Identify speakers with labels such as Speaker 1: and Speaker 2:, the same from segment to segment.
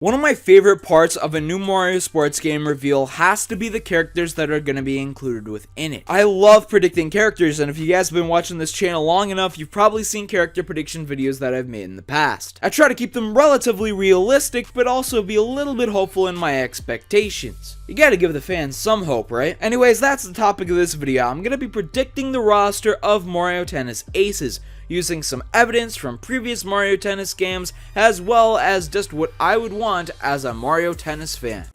Speaker 1: One of my favorite parts of a new Mario sports game reveal has to be the characters that are going to be included within it. I love predicting characters, and if you guys have been watching this channel long enough, you've probably seen character prediction videos that I've made in the past. I try to keep them relatively realistic, but also be a little bit hopeful in my expectations. You gotta give the fans some hope, right? Anyways, that's the topic of this video. I'm gonna be predicting the roster of Mario Tennis Aces, using some evidence from previous Mario Tennis games, as well as just what I would want as a Mario Tennis fan.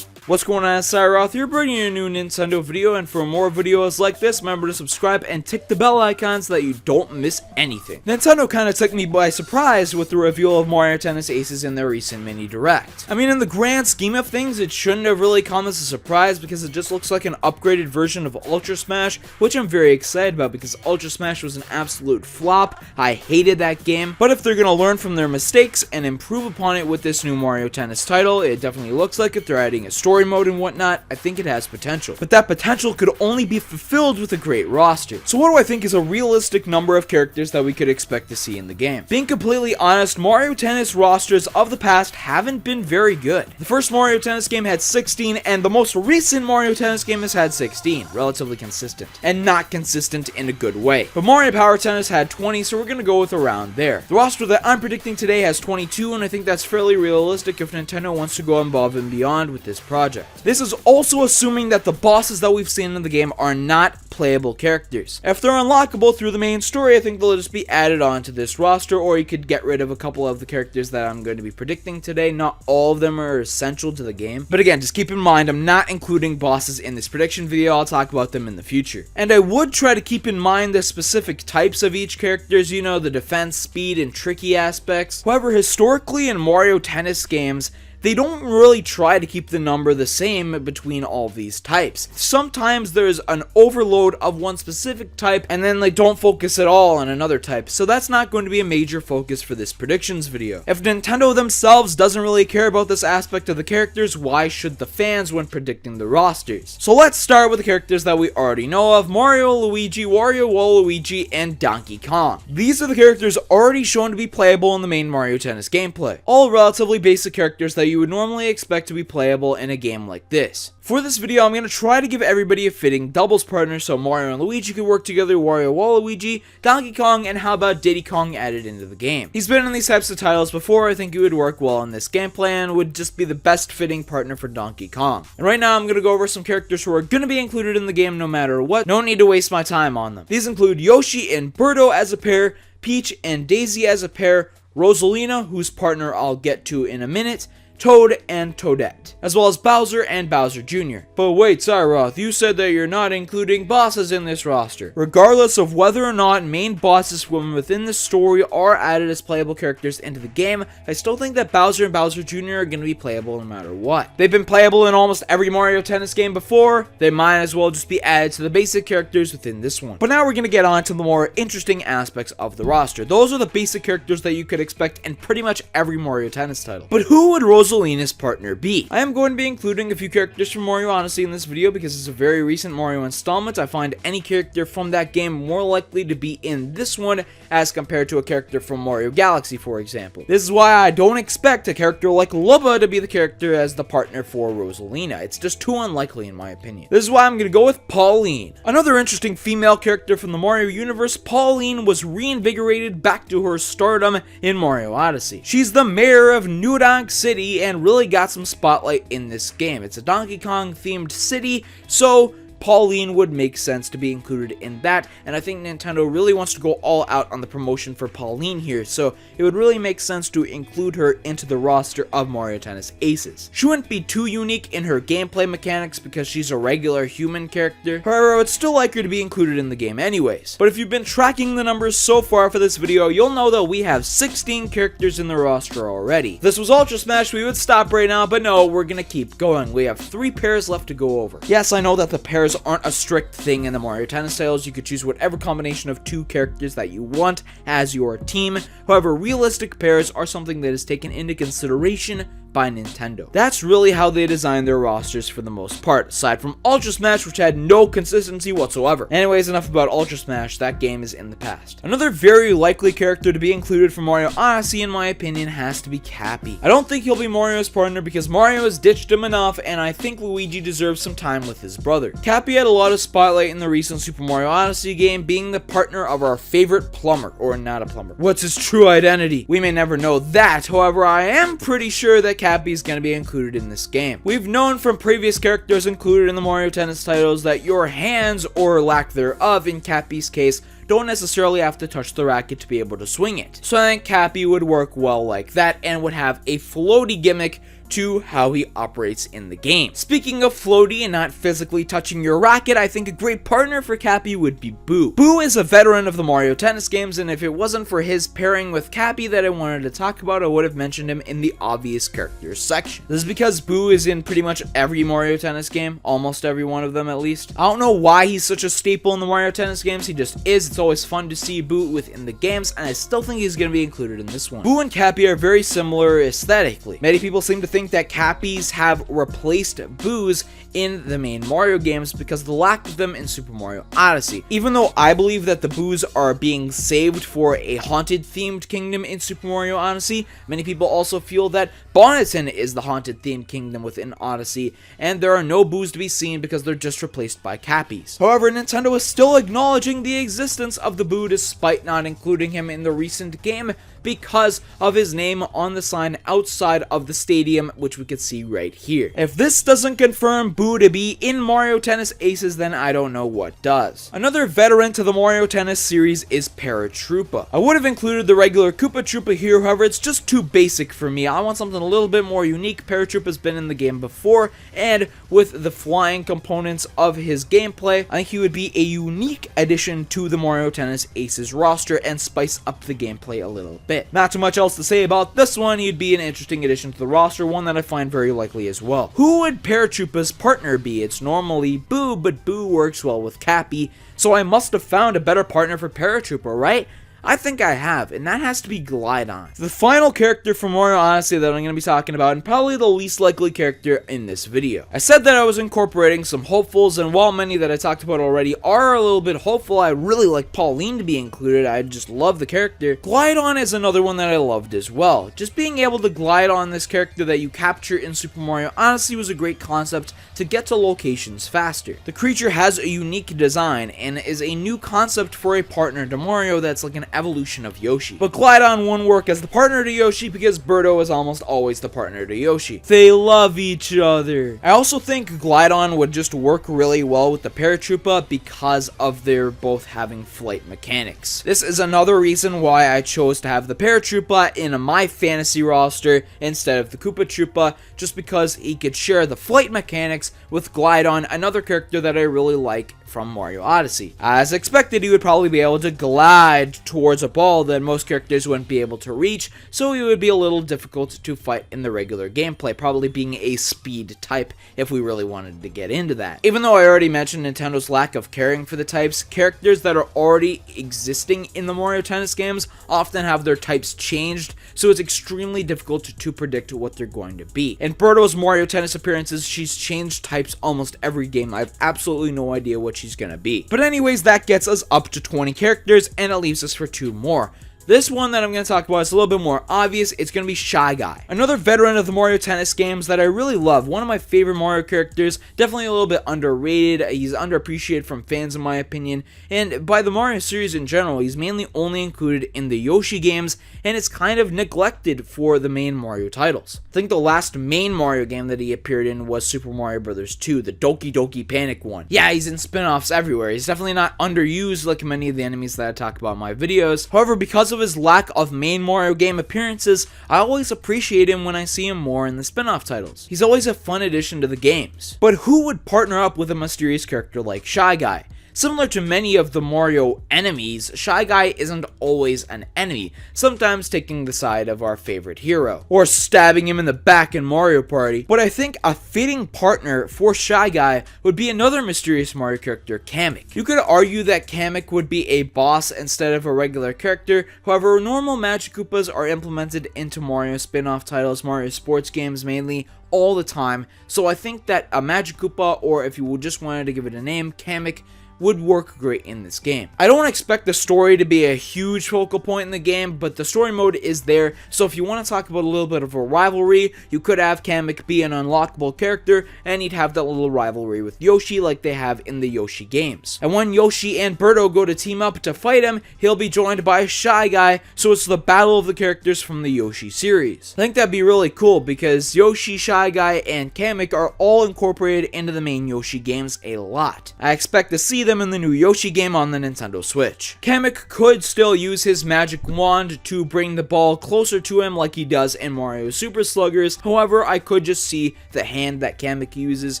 Speaker 1: What's going on, Cyroth here, bringing you a new Nintendo video, and for more videos like this, remember to subscribe and tick the bell icon so that you don't miss anything. Nintendo kind of took me by surprise with the reveal of Mario Tennis Aces in their recent mini direct. I mean, in the grand scheme of things, it shouldn't have really come as a surprise because it just looks like an upgraded version of Ultra Smash, which I'm very excited about because Ultra Smash was an absolute flop. I hated that game, but if they're going to learn from their mistakes and improve upon it with this new Mario Tennis title, it definitely looks like it. They're adding a story mode and whatnot. I think it has potential, but that potential could only be fulfilled with a great roster. So what do I think is a realistic number of characters that we could expect to see in the game? Being completely honest, Mario Tennis rosters of the past haven't been very good. The first Mario Tennis game had 16, and the most recent Mario Tennis game has had 16. Relatively consistent, and not consistent in a good way. But Mario Power Tennis had 20, so we're gonna go with around there. The roster that I'm predicting today has 22, and I think that's fairly realistic if Nintendo wants to go above and beyond with this project. This is also assuming that the bosses that we've seen in the game are not playable characters. If they're unlockable through the main story, I think they'll just be added onto this roster, or you could get rid of a couple of the characters that I'm going to be predicting today. Not all of them are essential to the game, but again, just keep in mind I'm not including bosses in this prediction video. I'll talk about them in the future. And I would try to keep in mind the specific types of each characters, you know, the defense, speed, and tricky aspects. However, historically in Mario Tennis games, they don't really try to keep the number the same between all these types. Sometimes there's an overload of one specific type and then they don't focus at all on another type, so that's not going to be a major focus for this predictions video. If Nintendo themselves doesn't really care about this aspect of the characters, why should the fans when predicting the rosters? So let's start with the characters that we already know of: Mario, Luigi, Wario, Waluigi, and Donkey Kong. These are the characters already shown to be playable in the main Mario Tennis gameplay. All relatively basic characters that you would normally expect to be playable in a game like this. For this video, I'm going to try to give everybody a fitting doubles partner so Mario and Luigi could work together, Wario, Waluigi, Donkey Kong, and how about Diddy Kong added into the game. He's been in these types of titles before. I think he would work well in this gameplay and would just be the best fitting partner for Donkey Kong. And right now, I'm going to go over some characters who are going to be included in the game no matter what. No need to waste my time on them. These include Yoshi and Berto as a pair, Peach and Daisy as a pair, Rosalina, whose partner I'll get to in a minute, Toad and Toadette, as well as Bowser and Bowser Jr. But wait, Cyroth, you said that you're not including bosses in this roster. Regardless of whether or not main bosses from within the story are added as playable characters into the game, I still think that Bowser and Bowser Jr. are going to be playable no matter what. They've been playable in almost every Mario Tennis game before. They might as well just be added to the basic characters within this one. But now we're going to get on to the more interesting aspects of the roster. Those are the basic characters that you could expect in pretty much every Mario Tennis title. But who would Rosalina's partner be? I am going to be including a few characters from Mario Odyssey in this video because it's a very recent Mario installment. I find any character from that game more likely to be in this one as compared to a character from Mario Galaxy, for example. This is why I don't expect a character like Lubba to be the character as the partner for Rosalina. It's just too unlikely in my opinion. This is why I'm going to go with Pauline. Another interesting female character from the Mario universe, Pauline was reinvigorated back to her stardom in Mario Odyssey. She's the mayor of New Donk City and really got some spotlight in this game. It's a Donkey Kong themed city, so Pauline would make sense to be included in that, and I think Nintendo really wants to go all out on the promotion for Pauline here, so it would really make sense to include her into the roster of Mario Tennis Aces. She wouldn't be too unique in her gameplay mechanics because she's a regular human character, however I would still like her to be included in the game anyways. But if you've been tracking the numbers so far for this video, you'll know that we have 16 characters in the roster already. If this was Ultra Smash, we would stop right now, but no, we're gonna keep going. We have 3 pairs left to go over. Yes, I know that the pairs aren't a strict thing in the Mario Tennis titles. You could choose whatever combination of 2 characters that you want as your team. However, realistic pairs are something that is taken into consideration by Nintendo. That's really how they designed their rosters for the most part, aside from Ultra Smash, which had no consistency whatsoever. Anyways, enough about Ultra Smash, that game is in the past. Another very likely character to be included for Mario Odyssey, in my opinion, has to be Cappy. I don't think he'll be Mario's partner because Mario has ditched him enough, and I think Luigi deserves some time with his brother. Cappy had a lot of spotlight in the recent Super Mario Odyssey game, being the partner of our favorite plumber, or not a plumber. What's his true identity? We may never know that, however, I am pretty sure that Cappy is going to be included in this game. We've known from previous characters included in the Mario Tennis titles that your hands, or lack thereof in Cappy's case, don't necessarily have to touch the racket to be able to swing it. So I think Cappy would work well like that and would have a floaty gimmick to how he operates in the game. Speaking of floaty and not physically touching your racket, I think a great partner for Cappy would be Boo. Boo is a veteran of the Mario Tennis games, and if it wasn't for his pairing with Cappy that I wanted to talk about, I would have mentioned him in the obvious characters section. This is because Boo is in pretty much every Mario Tennis game, almost every one of them at least. I don't know why he's such a staple in the Mario Tennis games, he just is. It's always fun to see Boo within the games, and I still think he's going to be included in this one. Boo and Cappy are very similar aesthetically. Many people seem to think that Cappies have replaced Boos in the main Mario games because of the lack of them in Super Mario Odyssey. Even though I believe that the Boos are being saved for a haunted themed kingdom in Super Mario Odyssey, many people also feel that Bonneton is the haunted themed kingdom within Odyssey, and there are no Boos to be seen because they're just replaced by Cappies. However, Nintendo is still acknowledging the existence of the Boo despite not including him in the recent game because of his name on the sign outside of the stadium, which we can see right here. If this doesn't confirm Boo to be in Mario Tennis Aces, then I don't know what does. Another veteran to the Mario Tennis series is Paratroopa. I would have included the regular Koopa Troopa here, however, it's just too basic for me. I want something a little bit more unique. Paratroop has been in the game before, and with the flying components of his gameplay, I think he would be a unique addition to the Mario Tennis Aces roster and spice up the gameplay a little bit. Not too much else to say about this one. He'd be an interesting addition to the roster, one that I find very likely as well. Who would Paratroopa's partner be? It's normally Boo, but Boo works well with Cappy, so I must have found a better partner for Paratroopa, right? I think I have, and that has to be Glydon. The final character from Mario Odyssey that I'm going to be talking about, and probably the least likely character in this video. I said that I was incorporating some hopefuls, and while many that I talked about already are a little bit hopeful, I really like Pauline to be included. I just love the character. Glydon is another one that I loved as well. Just being able to glide on this character that you capture in Super Mario Odyssey was a great concept to get to locations faster. The creature has a unique design, and is a new concept for a partner to Mario that's like an evolution of Yoshi. But Glydon won't work as the partner to Yoshi because Berto is almost always the partner to Yoshi. They love each other. I also think Glydon would just work really well with the Paratroopa because of their both having flight mechanics. This is another reason why I chose to have the Paratroopa in my fantasy roster instead of the Koopa Troopa, just because he could share the flight mechanics with Glydon, another character that I really like from Mario Odyssey. As expected, he would probably be able to glide towards a ball that most characters wouldn't be able to reach, so he would be a little difficult to fight in the regular gameplay, probably being a speed type if we really wanted to get into that. Even though I already mentioned Nintendo's lack of caring for the types, characters that are already existing in the Mario Tennis games often have their types changed, so it's extremely difficult to predict what they're going to be. In Berto's Mario Tennis appearances, she's changed types almost every game. I have absolutely no idea what she's gonna be. But anyways, that gets us up to 20 characters, and it leaves us for 2 more. This one that I'm going to talk about is a little bit more obvious. It's going to be Shy Guy. Another veteran of the Mario Tennis games that I really love. One of my favorite Mario characters. Definitely a little bit underrated. He's underappreciated from fans in my opinion. And by the Mario series in general, he's mainly only included in the Yoshi games. And it's kind of neglected for the main Mario titles. I think the last main Mario game that he appeared in was Super Mario Bros. 2. The Doki Doki Panic one. Yeah, he's in spin-offs everywhere. He's definitely not underused like many of the enemies that I talk about in my videos. However, because of his lack of main Mario game appearances, I always appreciate him when I see him more in the spin-off titles. He's always a fun addition to the games. But who would partner up with a mysterious character like Shy Guy? Similar to many of the Mario enemies, Shy Guy isn't always an enemy, sometimes taking the side of our favorite hero, or stabbing him in the back in Mario Party. But I think a fitting partner for Shy Guy would be another mysterious Mario character, Kamek. You could argue that Kamek would be a boss instead of a regular character, however, normal Magic Koopas are implemented into Mario spin-off titles, Mario sports games mainly, all the time, so I think that a Magic Koopa, or if you just wanted to give it a name, Kamek, would work great in this game. I don't expect the story to be a huge focal point in the game, but the story mode is there, so if you want to talk about a little bit of a rivalry, you could have Kamek be an unlockable character, and he'd have that little rivalry with Yoshi like they have in the Yoshi games. And when Yoshi and Berto go to team up to fight him, he'll be joined by Shy Guy, so it's the battle of the characters from the Yoshi series. I think that'd be really cool, because Yoshi, Shy Guy, and Kamek are all incorporated into the main Yoshi games a lot. I expect to see them in the new Yoshi game on the Nintendo Switch. Kamek could still use his magic wand to bring the ball closer to him like he does in Mario Super Sluggers, however, I could just see the hand that Kamek uses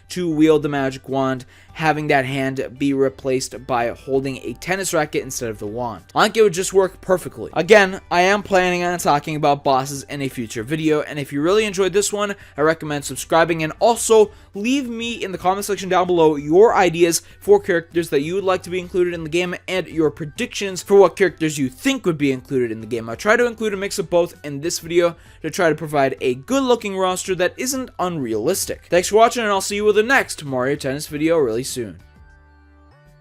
Speaker 1: to wield the magic wand, having that hand be replaced by holding a tennis racket instead of the wand. I think it would just work perfectly. Again, I am planning on talking about bosses in a future video, and if you really enjoyed this one, I recommend subscribing, and also leave me in the comment section down below your ideas for characters that you would like to be included in the game, and your predictions for what characters you think would be included in the game. I try to include a mix of both in this video to try to provide a good looking roster that isn't unrealistic. Thanks for watching, and I'll see you with the next Mario Tennis video really soon.